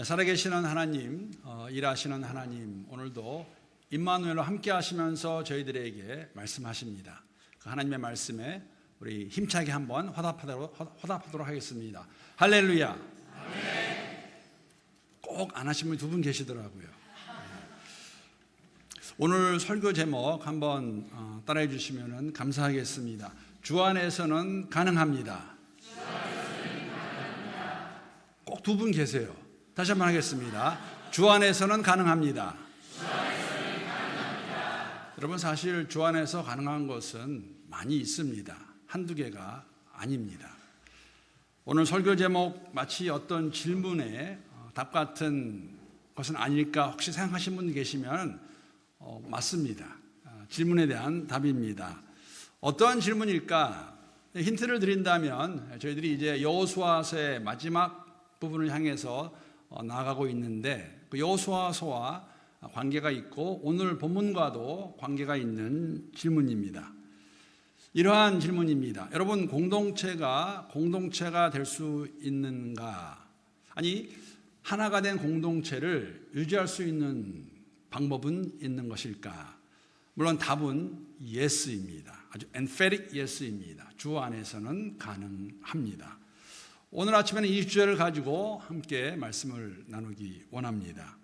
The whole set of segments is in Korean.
살아계시는 하나님, 일하시는 하나님, 오늘도 임마누엘로 함께 하시면서 저희들에게 말씀하십니다. 그 하나님의 말씀에 우리 힘차게 한번 화답하도록 하겠습니다. 할렐루야. 꼭 안 하신 분이 두 분 계시더라고요. 오늘 설교 제목 한번 따라해 주시면 감사하겠습니다. 주 안에서는 가능합니다. 꼭 두 분 계세요. 다시 한번 하겠습니다. 주 안에서는 가능합니다. 여러분, 사실 주 안에서 가능한 것은 많이 있습니다. 한두 개가 아닙니다. 오늘 설교 제목 마치 어떤 질문에 답 같은 것은 아닐까 혹시 생각하신 분 계시면 맞습니다. 질문에 대한 답입니다. 어떠한 질문일까? 힌트를 드린다면 저희들이 이제 여호수아서의 마지막 부분을 향해서 나아가고 있는데 그 여호수아서와 관계가 있고 오늘 본문과도 관계가 있는 질문입니다. 이러한 질문입니다. 여러분, 공동체가 될 수 있는가? 아니, 하나가 된 공동체를 유지할 수 있는 방법은 있는 것일까? 물론 답은 yes입니다. 아주 emphatic yes입니다. 주 안에서는 가능합니다. 오늘 아침에는 이 주제를 가지고 함께 말씀을 나누기 원합니다.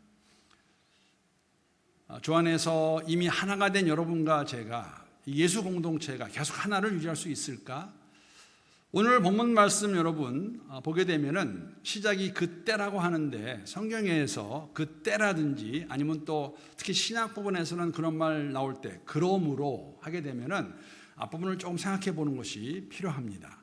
주 안에서 이미 하나가 된 여러분과 제가 예수 공동체가 계속 하나를 유지할 수 있을까? 오늘 본문 말씀 여러분 보게 되면은 시작이 그때라고 하는데 성경에서 그때라든지 아니면 또 특히 신약 부분에서는 그런 말 나올 때 그러므로 하게 되면은 앞부분을 조금 생각해 보는 것이 필요합니다.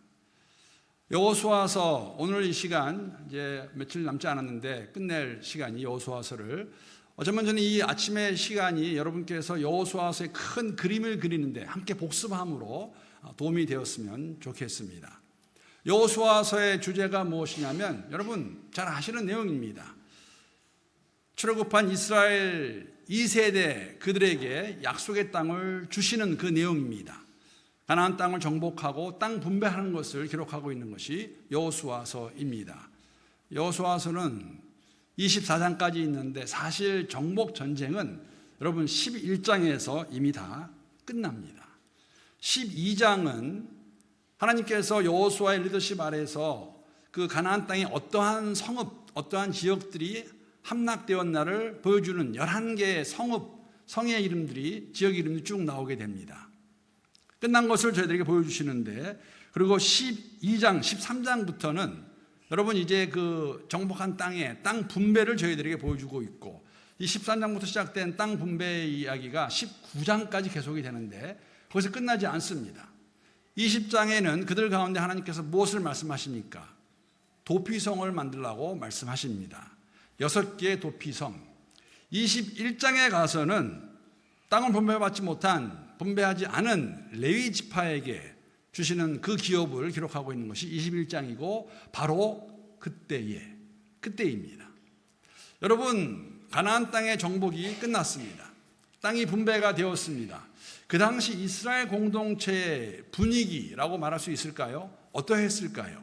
여호수아서 오늘 이 시간 이제 며칠 남지 않았는데 끝낼 시간이 여호수아서를 어쩌면 저는 이 아침의 시간이 여러분께서 여호수아서의 큰 그림을 그리는데 함께 복습함으로 도움이 되었으면 좋겠습니다. 여호수아서의 주제가 무엇이냐면 여러분 잘 아시는 내용입니다. 출애굽한 이스라엘 2세대 그들에게 약속의 땅을 주시는 그 내용입니다. 가나안 땅을 정복하고 땅 분배하는 것을 기록하고 있는 것이 여호수아서입니다. 여호수아서는 24장까지 있는데 사실 정복 전쟁은 여러분 11장에서 이미 다 끝납니다. 12장은 하나님께서 여호수아의 리더십 아래에서 그 가나안 땅에 어떠한 성읍, 어떠한 지역들이 함락되었나를 보여주는 11개의 성의 이름들이, 지역 이름들이 쭉 나오게 됩니다. 끝난 것을 저희들에게 보여주시는데, 그리고 12장, 13장부터는 여러분 이제 그 정복한 땅의 땅 분배를 저희들에게 보여주고 있고, 이 13장부터 시작된 땅 분배 이야기가 19장까지 계속이 되는데 거기서 끝나지 않습니다. 20장에는 그들 가운데 하나님께서 무엇을 말씀하십니까? 도피성을 만들라고 말씀하십니다. 6개의 도피성. 21장에 가서는 땅을 분배하지 않은 레위 지파에게 주시는 그 기업을 기록하고 있는 것이 21장이고 바로 그때입니다. 여러분, 가나안 땅의 정복이 끝났습니다. 땅이 분배가 되었습니다. 그 당시 이스라엘 공동체의 분위기라고 말할 수 있을까요? 어떠했을까요?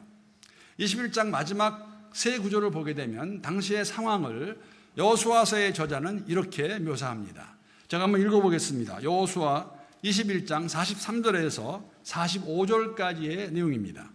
21장 마지막 세 구절을 보게 되면 당시의 상황을 여호수아서의 저자는 이렇게 묘사합니다. 제가 한번 읽어보겠습니다. 여호수아 21장 43절에서 45절까지의 내용입니다.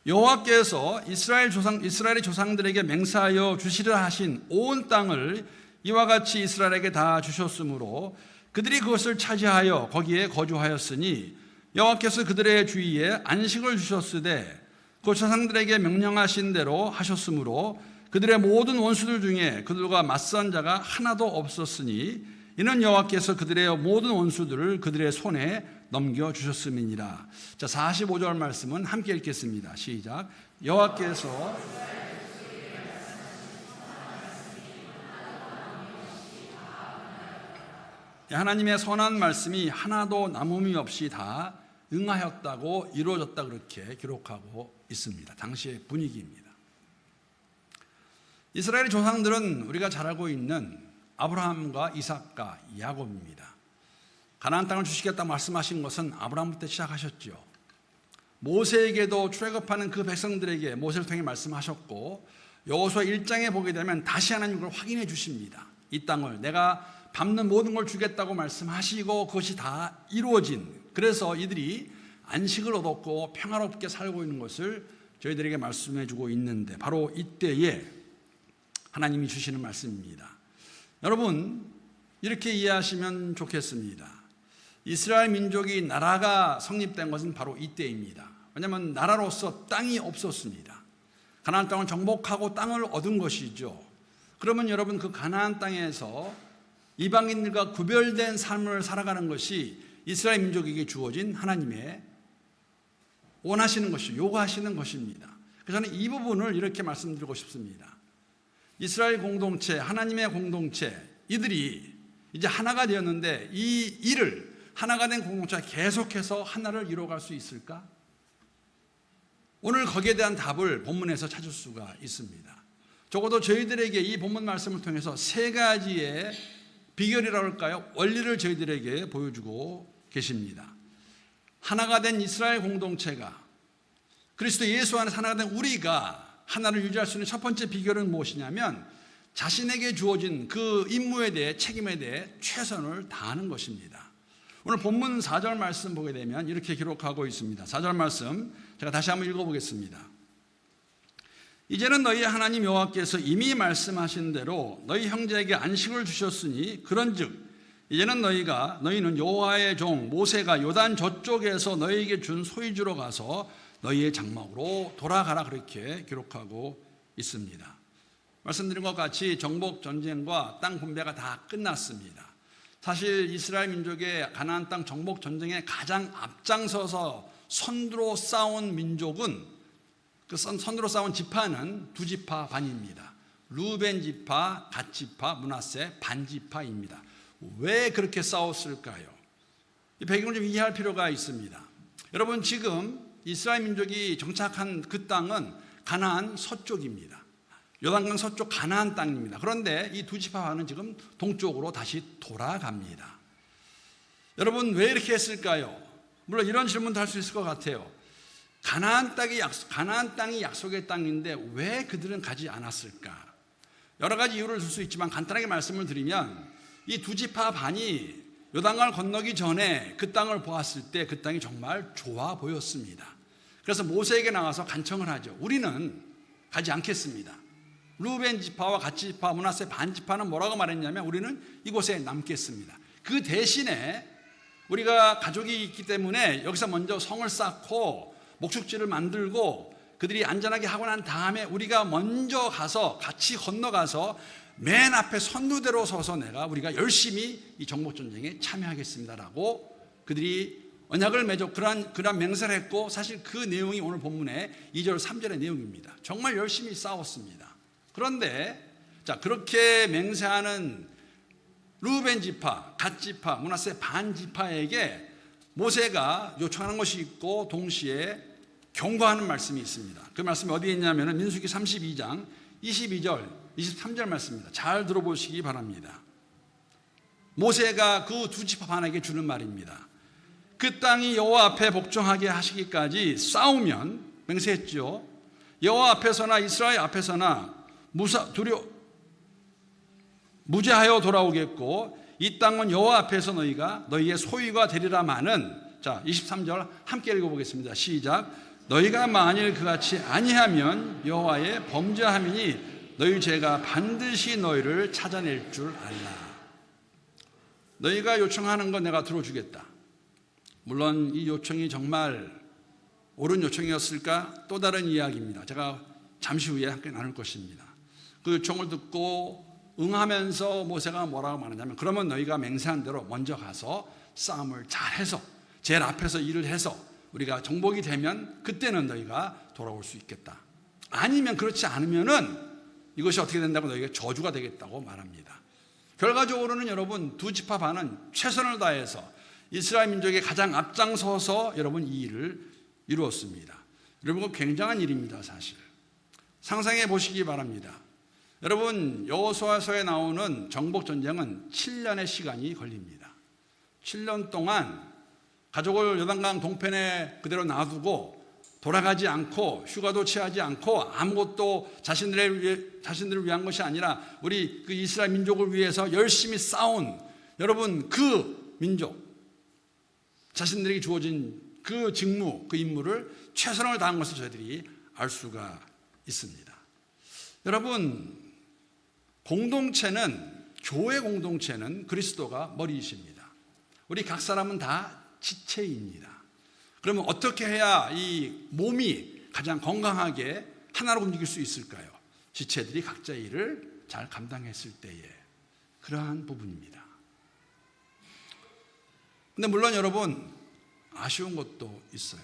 여호와께서 이스라엘의 조상들에게 맹세하여 주시려 하신 온 땅을 이와 같이 이스라엘에게 다 주셨으므로 그들이 그것을 차지하여 거기에 거주하였으니 여호와께서 그들의 주위에 안식을 주셨으되 그 조상들에게 명령하신 대로 하셨으므로 그들의 모든 원수들 중에 그들과 맞선 자가 하나도 없었으니 이는 여호와께서 그들의 모든 원수들을 그들의 손에 넘겨주셨음이니라. 자, 45절 말씀은 함께 읽겠습니다. 시작. 여호와께서 하나님의 선한 말씀이 하나도 남음이 없이 다 응하였다고 이루어졌다 그렇게 기록하고 있습니다. 당시의 분위기입니다. 이스라엘의 조상들은 우리가 잘 알고 있는 아브라함과 이삭과 야곱입니다. 가나안 땅을 주시겠다 말씀하신 것은 아브라함부터 시작하셨죠. 모세에게도 출애굽하는 그 백성들에게 모세를 통해 말씀하셨고 여호수아 1장에 보게 되면 다시 하나님 그걸 확인해 주십니다. 이 땅을 내가 밟는 모든 걸 주겠다고 말씀하시고 그것이 다 이루어진, 그래서 이들이 안식을 얻었고 평화롭게 살고 있는 것을 저희들에게 말씀해 주고 있는데, 바로 이때에 하나님이 주시는 말씀입니다. 여러분, 이렇게 이해하시면 좋겠습니다. 이스라엘 민족이 나라가 성립된 것은 바로 이때입니다. 왜냐하면 나라로서 땅이 없었습니다. 가나안 땅을 정복하고 땅을 얻은 것이죠. 그러면 여러분, 그 가나안 땅에서 이방인들과 구별된 삶을 살아가는 것이 이스라엘 민족에게 주어진 하나님의 원하시는 것이, 요구하시는 것입니다. 그래서 저는 이 부분을 이렇게 말씀드리고 싶습니다. 이스라엘 공동체, 하나님의 공동체, 이들이 이제 하나가 되었는데 이 일을, 하나가 된 공동체가 계속해서 하나를 이루어갈 수 있을까? 오늘 거기에 대한 답을 본문에서 찾을 수가 있습니다. 적어도 저희들에게 이 본문 말씀을 통해서 세 가지의 비결이라고 할까요? 원리를 저희들에게 보여주고 계십니다. 하나가 된 이스라엘 공동체가, 그리스도 예수 안에서 하나가 된 우리가 하나를 유지할 수 있는 첫 번째 비결은 무엇이냐면 자신에게 주어진 그 임무에 대해, 책임에 대해 최선을 다하는 것입니다. 오늘 본문 4절 말씀 보게 되면 이렇게 기록하고 있습니다. 4절 말씀 제가 다시 한번 읽어보겠습니다. 이제는 너희 하나님 여호와께서 이미 말씀하신 대로 너희 형제에게 안식을 주셨으니 그런즉 이제는 너희는 여호와의 종 모세가 요단 저쪽에서 너희에게 준 소유주로 가서 너희의 장막으로 돌아가라, 그렇게 기록하고 있습니다. 말씀드린 것 같이 정복 전쟁과 땅 분배가 다 끝났습니다. 사실 이스라엘 민족의 가나안 땅 정복 전쟁에 가장 앞장서서 선두로 싸운 민족은, 그 선두로 싸운 지파는 두 지파 반입니다. 루벤 지파, 갓 지파, 므낫세 반 지파입니다. 왜 그렇게 싸웠을까요? 이 배경을 좀 이해할 필요가 있습니다. 여러분, 지금 이스라엘 민족이 정착한 그 땅은 가나안 서쪽입니다. 요단강 서쪽 가나안 땅입니다. 그런데 이 두 지파는 지금 동쪽으로 다시 돌아갑니다. 여러분, 왜 이렇게 했을까요? 물론 이런 질문도 할 수 있을 것 같아요. 가나안 땅이 약속의 땅인데 왜 그들은 가지 않았을까? 여러 가지 이유를 들 수 있지만 간단하게 말씀을 드리면 이 두 지파 반이 요단강을 건너기 전에 그 땅을 보았을 때 그 땅이 정말 좋아 보였습니다. 그래서 모세에게 나가서 간청을 하죠. 우리는 가지 않겠습니다. 루벤 지파와 갓 지파, 므낫세 반 지파는 뭐라고 말했냐면 우리는 이곳에 남겠습니다. 그 대신에 우리가 가족이 있기 때문에 여기서 먼저 성을 쌓고 목축지를 만들고 그들이 안전하게 하고 난 다음에 우리가 먼저 가서 같이 건너가서 맨 앞에 선두대로 서서 우리가 열심히 이 정복전쟁에 참여하겠습니다라고 그들이 언약을 맺어 그러한 맹세를 했고, 사실 그 내용이 오늘 본문의 2절 3절의 내용입니다. 정말 열심히 싸웠습니다. 그런데 그렇게 맹세하는 루벤 지파, 갓 지파, 므낫세 반 지파에게 모세가 요청하는 것이 있고 동시에 경고하는 말씀이 있습니다. 그 말씀이 어디에 있냐면 민수기 32장 22절 23절 말씀입니다. 잘 들어보시기 바랍니다. 모세가 그 두 지파 반에게 주는 말입니다. 그 땅이 여호와 앞에 복종하게 하시기까지 싸우면, 맹세했죠, 여호와 앞에서나 이스라엘 앞에서나 무죄하여 돌아오겠고 이 땅은 여호와 앞에서 너희의 소유가 되리라마는, 23절 함께 읽어보겠습니다. 시작. 너희가 만일 그같이 아니하면 여호와의 범죄함이니 너희 죄가 반드시 너희를 찾아낼 줄 알라. 너희가 요청하는 건 내가 들어주겠다. 물론 이 요청이 정말 옳은 요청이었을까? 또 다른 이야기입니다. 제가 잠시 후에 함께 나눌 것입니다. 그 요청을 듣고 응하면서 모세가 뭐라고 말하냐면, 그러면 너희가 맹세한 대로 먼저 가서 싸움을 잘해서 제일 앞에서 일을 해서 우리가 정복이 되면 그때는 너희가 돌아올 수 있겠다. 아니면 그렇지 않으면은 이것이 어떻게 된다고 너희가 저주가 되겠다고 말합니다. 결과적으로는 여러분, 두 지파 반은 최선을 다해서 이스라엘 민족의 가장 앞장서서 여러분 이 일을 이루었습니다. 여러분, 굉장한 일입니다. 사실 상상해 보시기 바랍니다. 여러분, 여호수아서에 나오는 정복 전쟁은 7년의 시간이 걸립니다. 7년 동안 가족을 요단강 동편에 그대로 놔두고 돌아가지 않고 휴가도 취하지 않고 아무것도 자신들을 위한 것이 아니라 우리 그 이스라엘 민족을 위해서 열심히 싸운 여러분 그 민족, 자신들에게 주어진 그 직무, 그 임무를 최선을 다한 것을 저희들이 알 수가 있습니다. 여러분, 교회 공동체는 그리스도가 머리이십니다. 우리 각 사람은 다 지체입니다. 그러면 어떻게 해야 이 몸이 가장 건강하게 하나로 움직일 수 있을까요? 지체들이 각자의 일을 잘 감당했을 때에 그러한 부분입니다. 근데 물론 여러분 아쉬운 것도 있어요.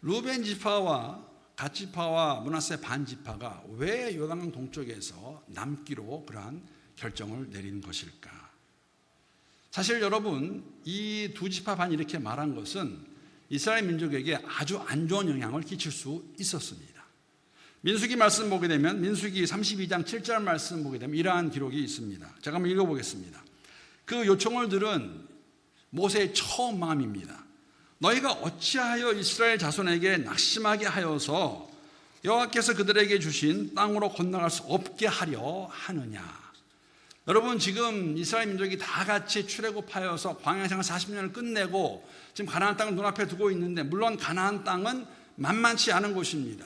루벤 지파와 갓 지파와 므낫세 반 지파가 왜 요단강 동쪽에서 남기로 그러한 결정을 내린 것일까? 사실 여러분 이 두 지파 반이 이렇게 말한 것은 이스라엘 민족에게 아주 안 좋은 영향을 끼칠 수 있었습니다. 민수기 말씀 보게 되면 민수기 32장 7절 말씀 보게 되면 이러한 기록이 있습니다. 제가 한번 읽어보겠습니다. 그 요청을 들은 모세의 처음 마음입니다. 너희가 어찌하여 이스라엘 자손에게 낙심하게 하여서 여호와께서 그들에게 주신 땅으로 건너갈 수 없게 하려 하느냐. 여러분 지금 이스라엘 민족이 다 같이 출애굽하여서 광야생활 40년을 끝내고 지금 가나안 땅을 눈앞에 두고 있는데 물론 가나안 땅은 만만치 않은 곳입니다.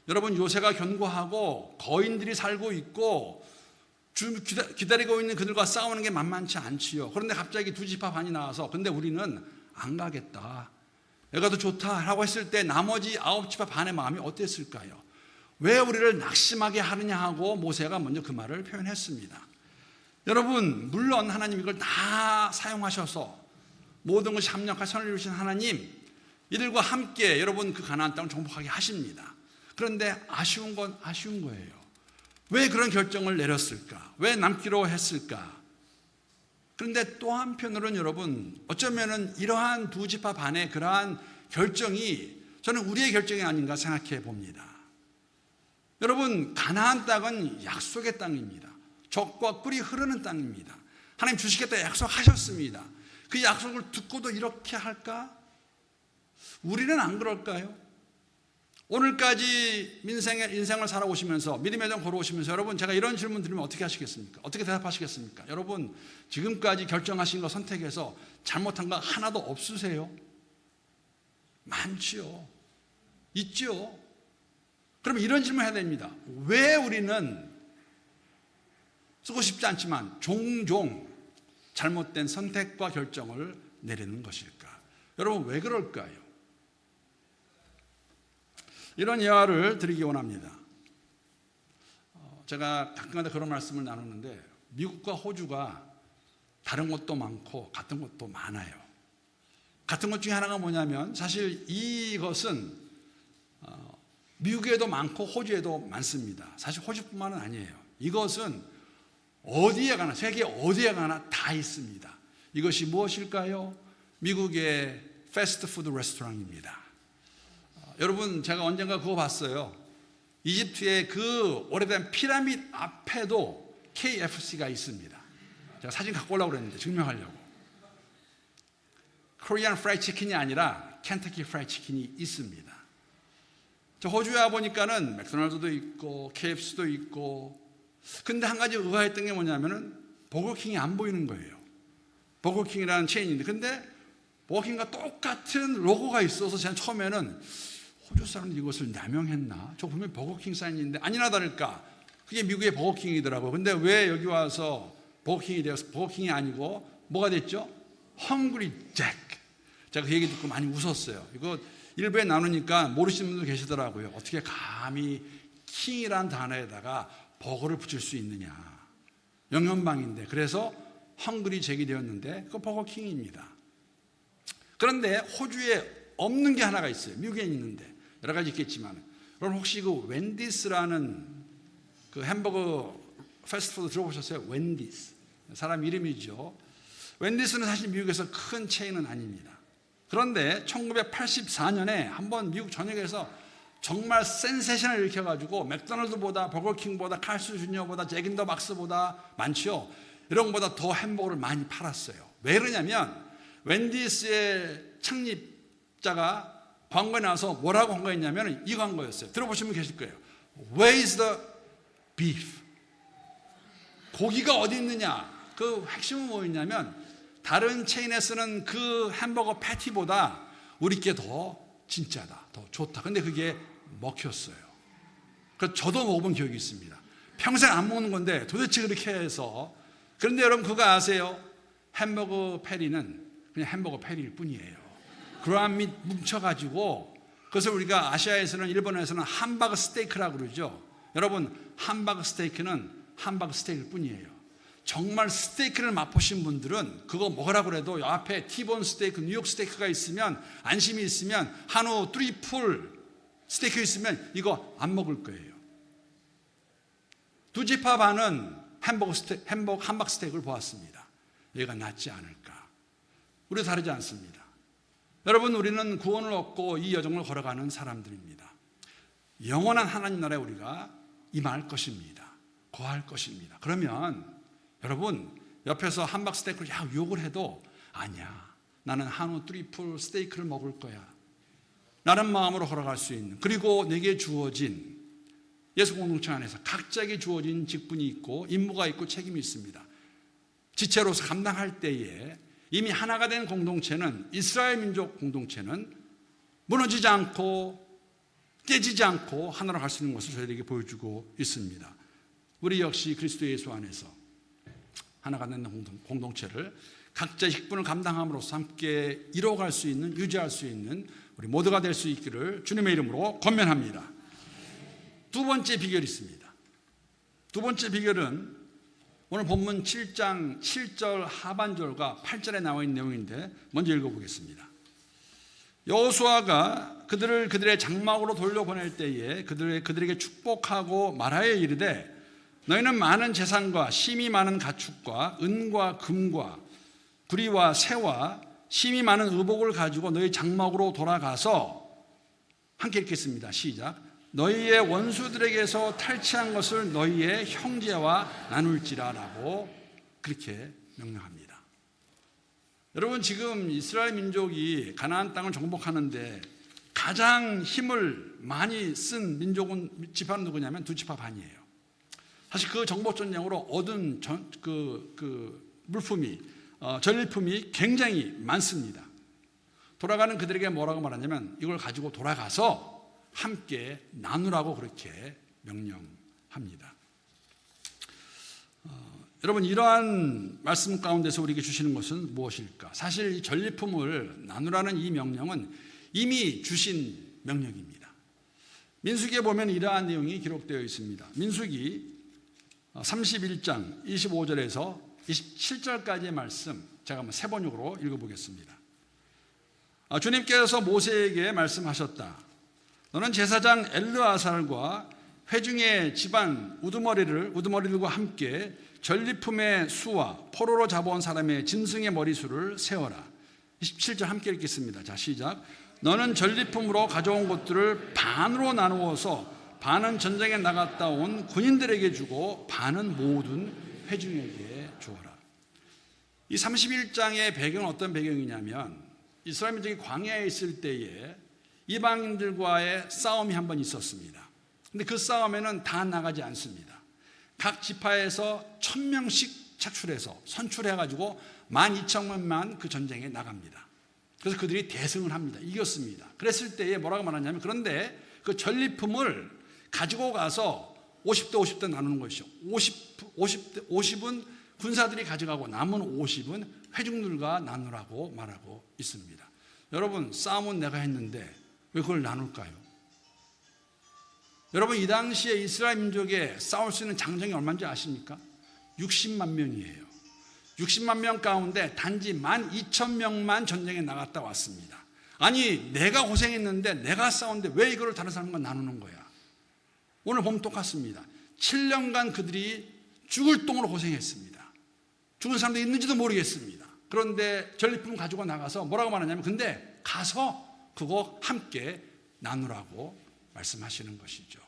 여러분 요새가 견고하고 거인들이 살고 있고 기다리고 있는 그들과 싸우는 게 만만치 않지요. 그런데 갑자기 두 지파 반이 나와서 근데 우리는 안 가겠다. 여기가 더 좋다라고 했을 때 나머지 9지파 반의 마음이 어땠을까요? 왜 우리를 낙심하게 하느냐 하고 모세가 먼저 그 말을 표현했습니다. 여러분 물론 하나님 이걸 다 사용하셔서 모든 것이 합력하여 선을 이루신 하나님 이들과 함께 여러분 그 가나안 땅을 정복하게 하십니다. 그런데 아쉬운 건 아쉬운 거예요. 왜 그런 결정을 내렸을까? 왜 남기로 했을까? 그런데 또 한편으로는 여러분 어쩌면은 이러한 두 지파 반의 그러한 결정이 저는 우리의 결정이 아닌가 생각해 봅니다. 여러분 가나안 땅은 약속의 땅입니다. 적과 꿀이 흐르는 땅입니다. 하나님 주시겠다 약속하셨습니다. 그 약속을 듣고도 이렇게 할까? 우리는 안 그럴까요? 오늘까지 인생을 살아오시면서 믿음의 정 걸어오시면서 여러분 제가 이런 질문 드리면 어떻게 하시겠습니까? 어떻게 대답하시겠습니까? 여러분 지금까지 결정하신 거 선택해서 잘못한 거 하나도 없으세요? 많지요. 있죠. 그러면 이런 질문 해야 됩니다. 왜 우리는 쓰고 싶지 않지만 종종 잘못된 선택과 결정을 내리는 것일까? 여러분 왜 그럴까요? 이런 예화를 드리기 원합니다. 제가 가끔가다 그런 말씀을 나누는데 미국과 호주가 다른 것도 많고 같은 것도 많아요. 같은 것 중에 하나가 뭐냐면 사실 이것은 미국에도 많고 호주에도 많습니다. 사실 호주뿐만은 아니에요. 이것은 어디에 가나 세계 어디에 가나 다 있습니다. 이것이 무엇일까요? 미국의 패스트푸드 레스토랑입니다. 여러분 제가 언젠가 그거 봤어요. 이집트의 그 오래된 피라미드 앞에도 KFC가 있습니다. 제가 사진 갖고 오려고 그랬는데 증명하려고. 코리안 프라이드 치킨이 아니라 켄터키 프라이드 치킨이 있습니다. 저 호주에 와보니까는 맥도날드도 있고 KFC도 있고 근데 한 가지 의아했던 게 뭐냐면은 버거킹이 안 보이는 거예요. 버거킹이라는 체인인데 근데 버거킹과 똑같은 로고가 있어서 제가 처음에는 호주 사람들이 이것을 남용했나? 저 보면 버거킹 사인인데 아니나 다를까 그게 미국의 버거킹이더라고요. 근데 왜 여기 와서 버거킹이 되어서 버거킹이 아니고 뭐가 됐죠? 헝그리 잭. 제가 그 얘기 듣고 많이 웃었어요. 이거 일부에 나누니까 모르시는 분도 계시더라고요. 어떻게 감히 킹이란 단어에다가 버거를 붙일 수 있느냐. 영연방인데 그래서 헝그리 잭이 되었는데 그 버거킹입니다. 그런데 호주에 없는 게 하나가 있어요. 미국에 있는데 여러 가지 있겠지만 여러분 혹시 그 웬디스라는 그 햄버거 패스트푸드 들어보셨어요? 웬디스 사람 이름이죠. 웬디스는 사실 미국에서 큰 체인은 아닙니다. 그런데 1984년에 한번 미국 전역에서 정말 센세이션을 일으켜가지고 맥도날드보다 버거킹보다 칼스 주니어보다 잭인더 박스보다 많죠. 이런 것보다 더 햄버거를 많이 팔았어요. 왜 그러냐면 웬디스의 창립자가 광고에 나와서 뭐라고 광고했냐면 이 광고였어요. 들어보시면 계실 거예요. Where is the beef? 고기가 어디 있느냐? 그 핵심은 뭐였냐면 다른 체인에 쓰는 그 햄버거 패티보다 우리께 더 진짜다, 더 좋다. 근데 그게 먹혔어요. 그래서 저도 먹어본 기억이 있습니다. 평생 안 먹는 건데 도대체 그렇게 해서. 그런데 여러분 그거 아세요? 햄버거 패리는 그냥 햄버거 패리일 뿐이에요. 그러한 및 뭉쳐가지고, 그래서 우리가 아시아에서는, 일본에서는 함버거 스테이크라고 그러죠. 여러분 함버거 스테이크는 함버거 스테이크일 뿐이에요. 정말 스테이크를 맛보신 분들은 그거 먹으라고 해도 앞에 티본 스테이크, 뉴욕 스테이크가 있으면, 안심이 있으면, 한우 트리플 스테이크 있으면 이거 안 먹을 거예요. 두 지파 반은 함버거 스테이크를 보았습니다. 얘가 낫지 않을까? 우리 다르지 않습니다. 여러분, 우리는 구원을 얻고 이 여정을 걸어가는 사람들입니다. 영원한 하나님 나라에 우리가 임할 것입니다. 거할 것입니다. 그러면 여러분, 옆에서 함박 스테이크를 욕을 해도 아니야, 나는 한우 트리플 스테이크를 먹을 거야 라는 마음으로 걸어갈 수 있는, 그리고 내게 주어진, 예수 공동체 안에서 각자에게 주어진 직분이 있고 임무가 있고 책임이 있습니다. 지체로서 감당할 때에 이미 하나가 된 공동체는, 이스라엘 민족 공동체는 무너지지 않고 깨지지 않고 하나로 갈 수 있는 것을 저희에게 보여주고 있습니다. 우리 역시 그리스도 예수 안에서 하나가 된 공동체를 각자의 직분을 감당함으로써 함께 이뤄갈 수 있는, 유지할 수 있는 우리 모두가 될 수 있기를 주님의 이름으로 권면합니다. 두 번째 비결이 있습니다. 두 번째 비결은 오늘 본문 7장 7절 하반절과 8절에 나와 있는 내용인데 먼저 읽어보겠습니다. 여호수아가 그들의 장막으로 돌려보낼 때에 그들에게 축복하고 말하여 이르되, 너희는 많은 재산과 심이 많은 가축과 은과 금과 구리와 새와 심이 많은 의복을 가지고 너희 장막으로 돌아가서, 함께 읽겠습니다. 시작. 너희의 원수들에게서 탈취한 것을 너희의 형제와 나눌지라 라고 그렇게 명령합니다. 여러분, 지금 이스라엘 민족이 가나안 땅을 정복하는데 가장 힘을 많이 쓴 민족은, 지파는 누구냐면 두 지파 반이에요. 사실 그 정복 전쟁으로 얻은 물품이, 전리품이 굉장히 많습니다. 돌아가는 그들에게 뭐라고 말하냐면 이걸 가지고 돌아가서 함께 나누라고 그렇게 명령합니다. 여러분, 이러한 말씀 가운데서 우리에게 주시는 것은 무엇일까? 사실 이 전리품을 나누라는 이 명령은 이미 주신 명령입니다. 민수기에 보면 이러한 내용이 기록되어 있습니다. 민수기 31장 25절에서 27절까지의 말씀, 제가 한번 세 번역으로 읽어보겠습니다. 주님께서 모세에게 말씀하셨다. 너는 제사장 엘르아살과 회중의 집안 우두머리들과 함께 전리품의 수와 포로로 잡아온 사람의 짐승의 머리수를 세어라. 27절 함께 읽겠습니다. 자, 시작. 너는 전리품으로 가져온 것들을 반으로 나누어서 반은 전쟁에 나갔다 온 군인들에게 주고 반은 모든 회중에게 주어라. 이 31장의 배경은 어떤 배경이냐면, 이스라엘 민족이 광야에 있을 때에 이방인들과의 싸움이 한 번 있었습니다. 근데 그 싸움에는 다 나가지 않습니다. 각 지파에서 1000명씩 착출해서 선출해가지고 12,000명만 그 전쟁에 나갑니다. 그래서 그들이 대승을 합니다. 이겼습니다. 그랬을 때에 뭐라고 말하냐면, 그런데 그 전리품을 가지고 가서 50대 50대 나누는 것이죠. 50은 군사들이 가져가고 남은 50은 회중들과 나누라고 말하고 있습니다. 여러분, 싸움은 내가 했는데 왜 그걸 나눌까요? 여러분, 이 당시에 이스라엘 민족에 싸울 수 있는 장정이 얼마인지 아십니까? 60만 명이에요. 60만 명 가운데 단지 12,000명만 전쟁에 나갔다 왔습니다. 아니, 내가 고생했는데 내가 싸웠는데 왜 이거를 다른 사람과 나누는 거야? 오늘 보면 똑같습니다. 7년간 그들이 죽을 똥으로 고생했습니다. 죽은 사람들이 있는지도 모르겠습니다. 그런데 전리품 가지고 나가서 뭐라고 말하냐면, 근데 가서 그거 함께 나누라고 말씀하시는 것이죠.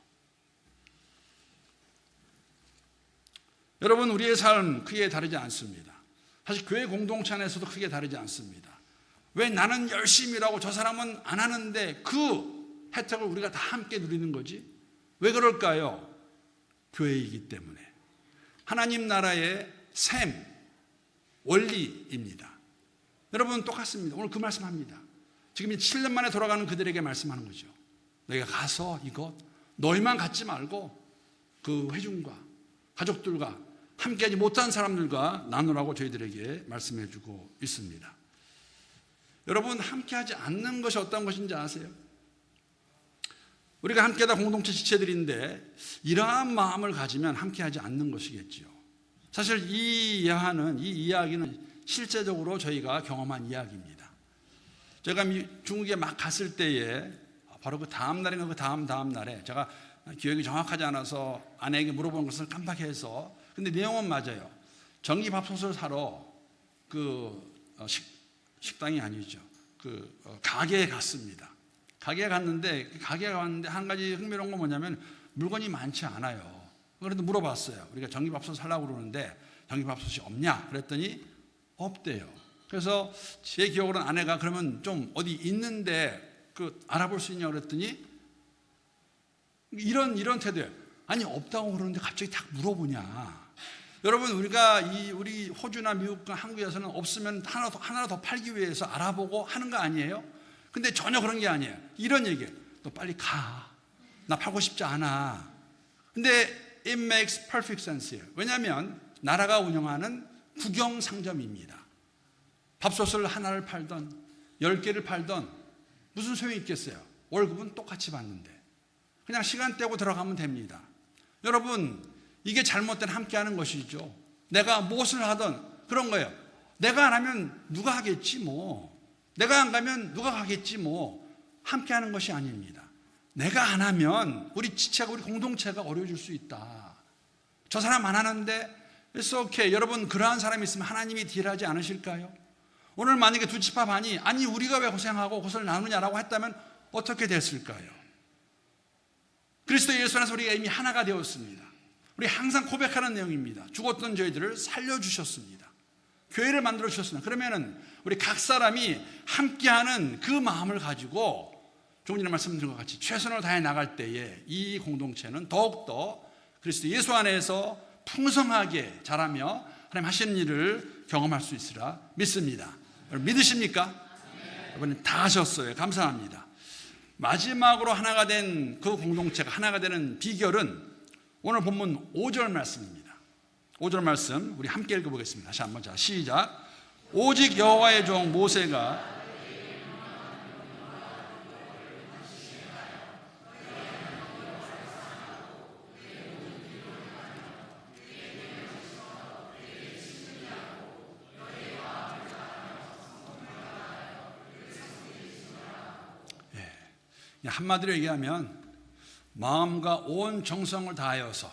여러분, 우리의 삶 크게 다르지 않습니다. 사실 교회 공동체 안에서도 크게 다르지 않습니다. 왜 나는 열심히 일하고 저 사람은 안 하는데 그 혜택을 우리가 다 함께 누리는 거지? 왜 그럴까요? 교회이기 때문에. 하나님 나라의 셈, 원리입니다. 여러분 똑같습니다. 오늘 그 말씀합니다. 지금 7년 만에 돌아가는 그들에게 말씀하는 거죠. 너희가 가서 이것 너희만 갖지 말고 그 회중과 가족들과 함께하지 못한 사람들과 나누라고 저희들에게 말씀해 주고 있습니다. 여러분 함께하지 않는 것이 어떤 것인지 아세요? 우리가 함께하다 공동체 지체들인데 이러한 마음을 가지면 함께하지 않는 것이겠지요. 사실 이 이야기는 실제적으로 저희가 경험한 이야기입니다. 제가 중국에 막 갔을 때에 바로 그 다음 날인가 그 다음 날에 제가 기억이 정확하지 않아서 아내에게 물어본 것을 깜빡해서 근데 내용은 맞아요. 전기밥솥을 사러 식당이 아니죠. 가게에 갔습니다. 가게에 갔는데 한 가지 흥미로운 건 뭐냐면 물건이 많지 않아요. 그래도 물어봤어요. 우리가 전기밥솥 살라고 그러는데 전기밥솥이 없냐? 그랬더니 없대요. 그래서 제 기억으로는 아내가 그러면 좀 어디 있는데 알아볼 수 있냐 그랬더니 이런 태도예요. 아니 없다고 그러는데 갑자기 딱 물어보냐. 여러분 우리 호주나 미국과 한국에서는 없으면 하나 더 팔기 위해서 알아보고 하는 거 아니에요? 근데 전혀 그런 게 아니에요. 이런 얘기예요. 너 빨리 가. 나 팔고 싶지 않아. 근데 it makes perfect sense예요. 왜냐하면 나라가 운영하는 국영상점입니다. 밥솥을 하나를 팔던 10개를 팔던 무슨 소용이 있겠어요? 월급은 똑같이 받는데 그냥 시간 떼고 들어가면 됩니다. 여러분 이게 잘못된 함께하는 것이죠. 내가 무엇을 하든 그런 거예요. 내가 안 하면 누가 하겠지 뭐. 내가 안 가면 누가 가겠지 뭐. 함께하는 것이 아닙니다. 내가 안 하면 우리 지체가 우리 공동체가 어려워질 수 있다. 저 사람 안 하는데 it's okay. 여러분 그러한 사람이 있으면 하나님이 딜하지 않으실까요? 오늘 만약에 두 지파 반이 아니 우리가 왜 고생하고 그것을 나누냐라고 했다면 어떻게 됐을까요? 그리스도 예수 안에서 우리가 이미 하나가 되었습니다. 우리 항상 고백하는 내용입니다. 죽었던 저희들을 살려주셨습니다. 교회를 만들어 주셨습니다. 그러면은 우리 각 사람이 함께하는 그 마음을 가지고 조금 전에 말씀드린 것 같이 최선을 다해 나갈 때에 이 공동체는 더욱더 그리스도 예수 안에서 풍성하게 자라며 하나님 하시는 일을 경험할 수 있으라 믿습니다. 여러분 믿으십니까? 여러분 다 하셨어요. 감사합니다. 마지막으로 하나가 된 그 공동체가 하나가 되는 비결은 오늘 본문 5절 말씀입니다. 5절 말씀 우리 함께 읽어보겠습니다. 다시 한번 시작. 오직 여호와의 종 모세가 한마디로 얘기하면 마음과 온 정성을 다하여서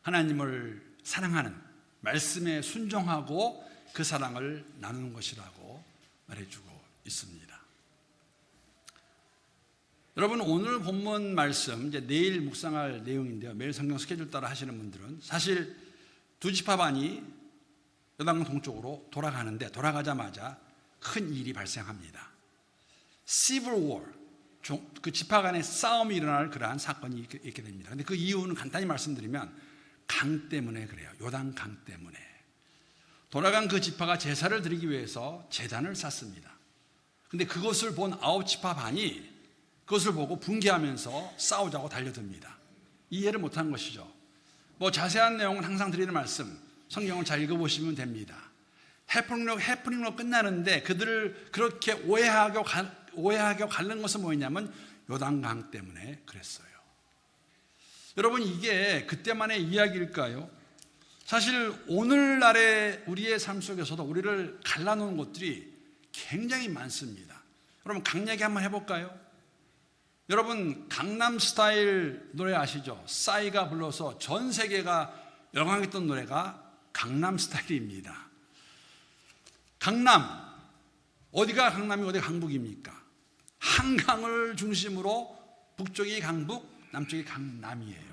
하나님을 사랑하는 말씀에 순종하고 그 사랑을 나누는 것이라고 말해주고 있습니다. 여러분 오늘 본문 말씀 이제 내일 묵상할 내용인데요. 매일 성경 스케줄 따라 하시는 분들은 사실 두 지파 반이 요단 동쪽으로 돌아가는데 돌아가자마자 큰 일이 발생합니다. Civil War. 그 지파 간의 싸움이 일어날 그러한 사건이 있게 됩니다. 그런데 그 이유는 간단히 말씀드리면 강 때문에 그래요. 요단 강 때문에. 돌아간 그 지파가 제사를 드리기 위해서 제단을 쌓습니다. 그런데 그것을 본 9지파 반이 그것을 보고 분개하면서 싸우자고 달려듭니다. 이해를 못한 것이죠. 뭐 자세한 내용은 항상 드리는 말씀, 성경을 잘 읽어보시면 됩니다. 해프닝으로 끝나는데 그들을 그렇게 오해하고 갈른 것은 뭐였냐면 요단강 때문에 그랬어요. 여러분 이게 그때만의 이야기일까요? 사실 오늘날의 우리의 삶 속에서도 우리를 갈라놓은 것들이 굉장히 많습니다. 여러분 강약이 한번 해볼까요? 여러분 강남 스타일 노래 아시죠? 싸이가 불러서 전 세계가 열광했던 노래가 강남 스타일입니다. 강남 어디가 강남이고 어디가 강북입니까? 한강을 중심으로 북쪽이 강북, 남쪽이 강남이에요.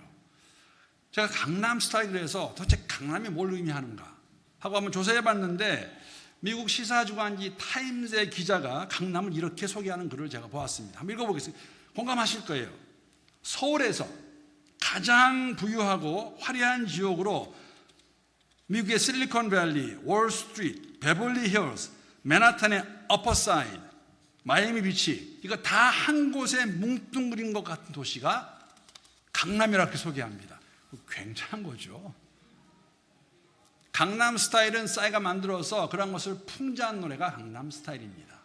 제가 강남 스타일을 해서 도대체 강남이 뭘 의미하는가 하고 한번 조사해 봤는데 미국 시사주간지 타임스의 기자가 강남을 이렇게 소개하는 글을 제가 보았습니다. 한번 읽어보겠습니다. 공감하실 거예요. 서울에서 가장 부유하고 화려한 지역으로 미국의 실리콘밸리, 월스트리트, 베벌리 힐즈, 맨하탄의 어퍼사이드, 마이애미 비치, 이거 다 한 곳에 뭉뚱그린 것 같은 도시가 강남이라고 소개합니다. 굉장한 거죠. 강남 스타일은 싸이가 만들어서 그런 것을 풍자한 노래가 강남 스타일입니다.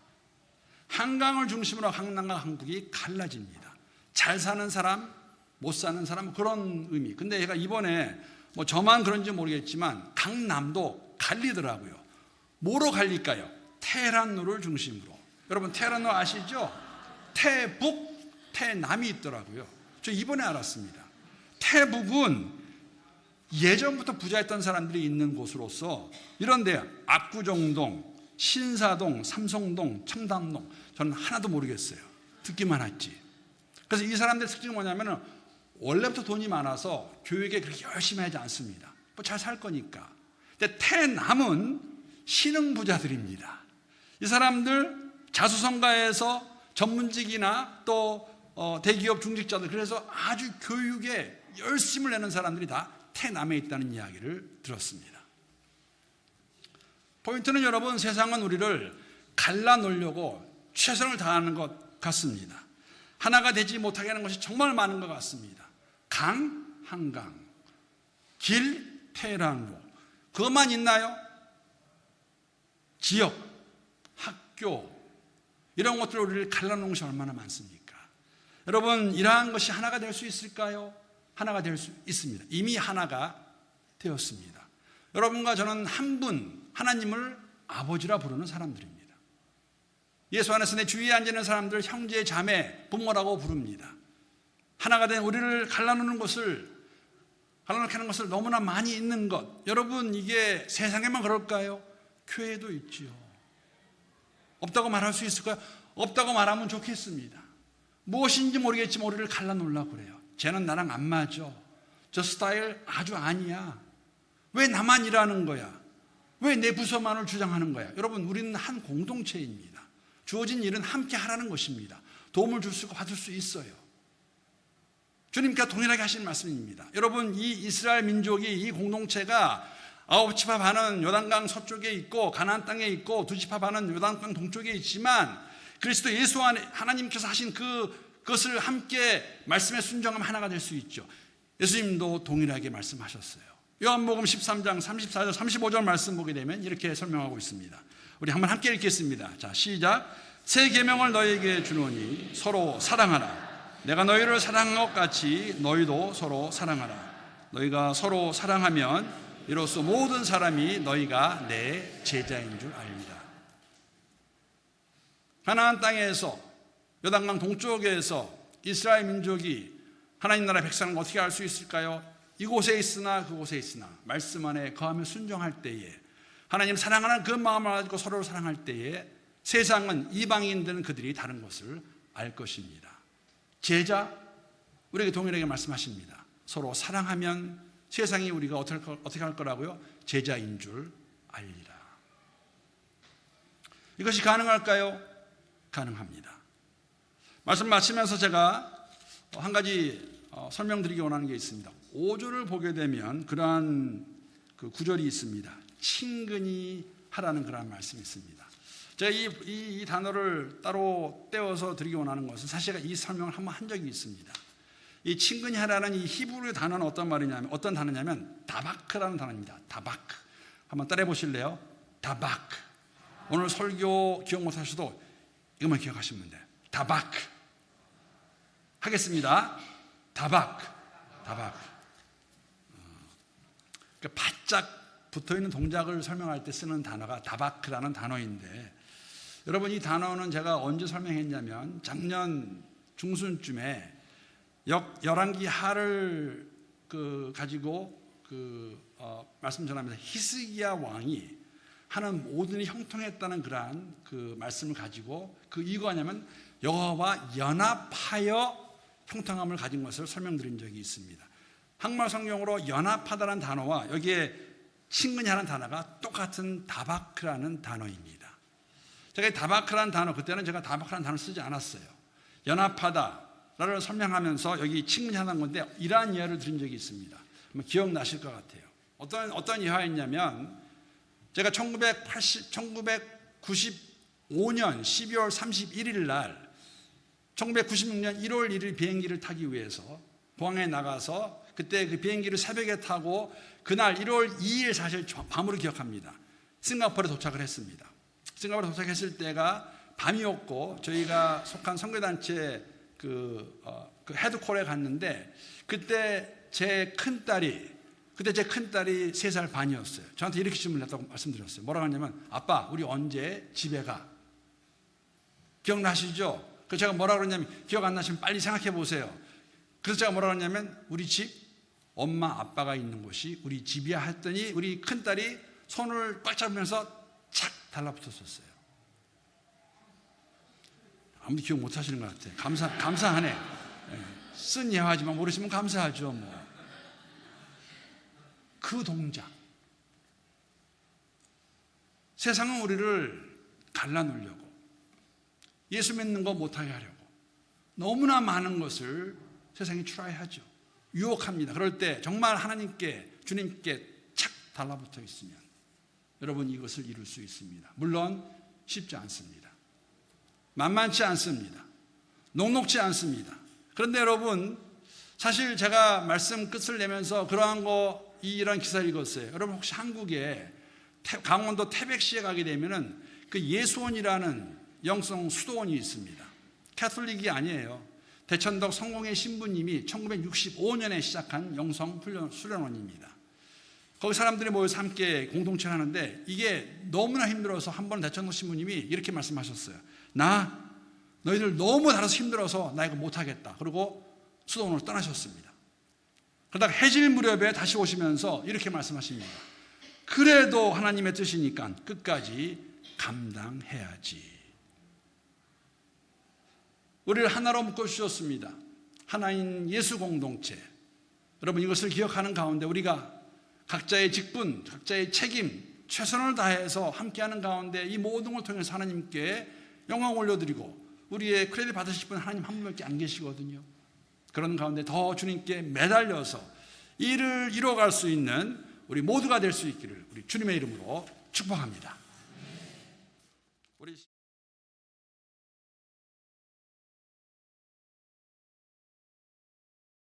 한강을 중심으로 강남과 한국이 갈라집니다. 잘 사는 사람, 못 사는 사람, 그런 의미. 근데 제가 이번에 뭐 저만 그런지 모르겠지만 강남도 갈리더라고요. 뭐로 갈릴까요? 테헤란로를 중심으로. 여러분 테헤란로 아시죠? 태북, 태남이 있더라고요. 저 이번에 알았습니다. 태북은 예전부터 부자였던 사람들이 있는 곳으로서 이런데 압구정동, 신사동, 삼성동, 청담동, 저는 하나도 모르겠어요. 듣기만 했지. 그래서 이 사람들의 특징이 뭐냐면 원래부터 돈이 많아서 교육에 그렇게 열심히 하지 않습니다. 뭐 잘 살 거니까. 근데 태남은 신흥부자들입니다. 이 사람들 자수성가해서 전문직이나 또 대기업 중직자들, 그래서 아주 교육에 열심을 내는 사람들이 다 태남에 있다는 이야기를 들었습니다. 포인트는 여러분, 세상은 우리를 갈라놓으려고 최선을 다하는 것 같습니다. 하나가 되지 못하게 하는 것이 정말 많은 것 같습니다. 강, 한강, 길, 테헤란로, 그것만 있나요? 지역, 학교, 이런 것들을 우리를 갈라놓은 것이 얼마나 많습니까? 여러분, 이러한 것이 하나가 될 수 있을까요? 하나가 될 수 있습니다. 이미 하나가 되었습니다. 여러분과 저는 한 분, 하나님을 아버지라 부르는 사람들입니다. 예수 안에서 내 주위에 앉는 사람들 형제, 자매, 부모라고 부릅니다. 하나가 된 우리를 갈라놓는 것을, 갈라놓게 하는 것을 너무나 많이 있는 것. 여러분, 이게 세상에만 그럴까요? 교회도 있지요. 없다고 말할 수 있을까요? 없다고 말하면 좋겠습니다. 무엇인지 모르겠지만 우리를 갈라놓으려고 그래요. 쟤는 나랑 안 맞아. 저 스타일 아주 아니야. 왜 나만 일하는 거야? 왜 내 부서만을 주장하는 거야? 여러분, 우리는 한 공동체입니다. 주어진 일은 함께 하라는 것입니다. 도움을 줄 수 있고 받을 수 있어요. 주님께서 동일하게 하시는 말씀입니다. 여러분, 이 이스라엘 민족이, 이 공동체가 9지파 반은 요단강 서쪽에 있고 가나안 땅에 있고 2지파 반은 요단강 동쪽에 있지만 그리스도 예수 안에 하나님께서 하신 그것을 함께 말씀에 순종하면 하나가 될 수 있죠. 예수님도 동일하게 말씀하셨어요. 요한복음 13장 34절 35절 말씀 보게 되면 이렇게 설명하고 있습니다. 우리 한번 함께 읽겠습니다. 자, 시작. 새 계명을 너희에게 주노니 서로 사랑하라. 내가 너희를 사랑한 것 같이 너희도 서로 사랑하라. 너희가 서로 사랑하면 이로써 모든 사람이 너희가 내 제자인 줄 알리라. 가나안 땅에서, 요단강 동쪽에서 이스라엘 민족이 하나님 나라 백성을 어떻게 알 수 있을까요? 이곳에 있으나 그곳에 있으나 말씀 안에 거하며 순종할 때에, 하나님 사랑하는 그 마음을 가지고 서로를 사랑할 때에 세상은, 이방인들은 그들이 다른 것을 알 것입니다. 제자, 우리에게 동일하게 말씀하십니다. 서로 사랑하면 세상이 우리가 어떻게 할 거라고요? 제자인 줄 알리라. 이것이 가능할까요? 가능합니다. 말씀 마치면서 제가 한 가지 설명드리기 원하는 게 있습니다. 5절을 보게 되면 그러한 그 구절이 있습니다. 친근히 하라는 그러한 말씀이 있습니다. 제가 이 단어를 따로 떼어서 드리기 원하는 것은 사실 이 설명을 한번 한 적이 있습니다. 이 친근히 하라는 이 히브리 단어는 어떤 단어냐면 다바크라는 단어입니다. 다바크. 한번 따라해 보실래요? 다바크. 오늘 설교 기억 못 하셔도 이것만 기억하시면 돼요. 다바크. 하겠습니다. 다바크. 다바크. 바짝 붙어있는 동작을 설명할 때 쓰는 단어가 다바크라는 단어인데, 여러분, 이 단어는 제가 언제 설명했냐면 작년 중순쯤에 열왕기 하를 가지고 말씀 전합니다. 히스기야 왕이 하는 모든 일이 형통했다는 그러한 그 말씀을 가지고 이유가 뭐냐면 여호와와 연합하여 형통함을 가진 것을 설명드린 적이 있습니다. 한국말 성경으로 연합하다는 단어와 여기에 친근히라는 단어가 똑같은 다바크라는 단어입니다. 제가 이 다바크라는 단어, 그때는 제가 다바크라는 단어를 쓰지 않았어요. 연합하다를 설명하면서 여기 친근히하는 건데 이러한 이해를 드린 적이 있습니다. 기억나실 것 같아요. 어떤 이하였냐면 제가 1995년 12월 31일 날 1996년 1월 1일 비행기를 타기 위해서 공항에 나가서 그때 그 비행기를 새벽에 타고 그날 1월 2일 사실 밤으로 기억합니다. 싱가포르에 도착을 했습니다. 싱가포르에 도착했을 때가 밤이었고 저희가 속한 선교단체 그 헤드코어에 갔는데 그때 제 큰딸이 3살 반이었어요. 저한테 이렇게 질문을 했다고 말씀드렸어요. 뭐라고 하냐면 아빠 우리 언제 집에 가? 기억나시죠? 그래서 제가 뭐라고 그러냐면 기억 안 나시면 빨리 생각해 보세요. 그래서 제가 뭐라고 하냐면 우리 집 엄마 아빠가 있는 곳이 우리 집이야 했더니 우리 큰딸이 손을 꽉 잡으면서 착 달라붙었었어요. 아무도 기억 못 하시는 것 같아요. 감사하네. 쓴 예화지만 모르시면 감사하죠. 뭐. 그 동작. 세상은 우리를 갈라놓으려고 예수 믿는 거 못하게 하려고 너무나 많은 것을 세상이 트라이하죠. 유혹합니다. 그럴 때 정말 하나님께 주님께 착 달라붙어 있으면 여러분 이것을 이룰 수 있습니다. 물론 쉽지 않습니다. 만만치 않습니다. 녹록지 않습니다. 그런데 여러분 사실 제가 말씀 끝을 내면서 이런 기사를 읽었어요. 여러분 혹시 한국에 강원도 태백시에 가게 되면은 그 예수원이라는 영성 수도원이 있습니다. 캐톨릭이 아니에요. 대천덕 성공회 신부님이 1965년에 시작한 영성 수련원입니다. 거기 사람들이 모여서 함께 공동체를 하는데 이게 너무나 힘들어서 한 번 대천덕 신부님이 이렇게 말씀하셨어요. 너희들 너무 달아서 힘들어서 나 이거 못하겠다. 그리고 수도원을 떠나셨습니다. 그러다가 해질 무렵에 다시 오시면서 이렇게 말씀하십니다. 그래도 하나님의 뜻이니까 끝까지 감당해야지. 우리를 하나로 묶어주셨습니다. 하나인 예수 공동체. 여러분 이것을 기억하는 가운데 우리가 각자의 직분, 각자의 책임, 최선을 다해서 함께하는 가운데 이 모든 걸 통해서 하나님께 영광 올려드리고 우리의 크레딧 받으실 분 하나님 한 분밖에 안 계시거든요. 그런 가운데 더 주님께 매달려서 이를 이뤄갈 수 있는 우리 모두가 될 수 있기를 우리 주님의 이름으로 축복합니다. 우리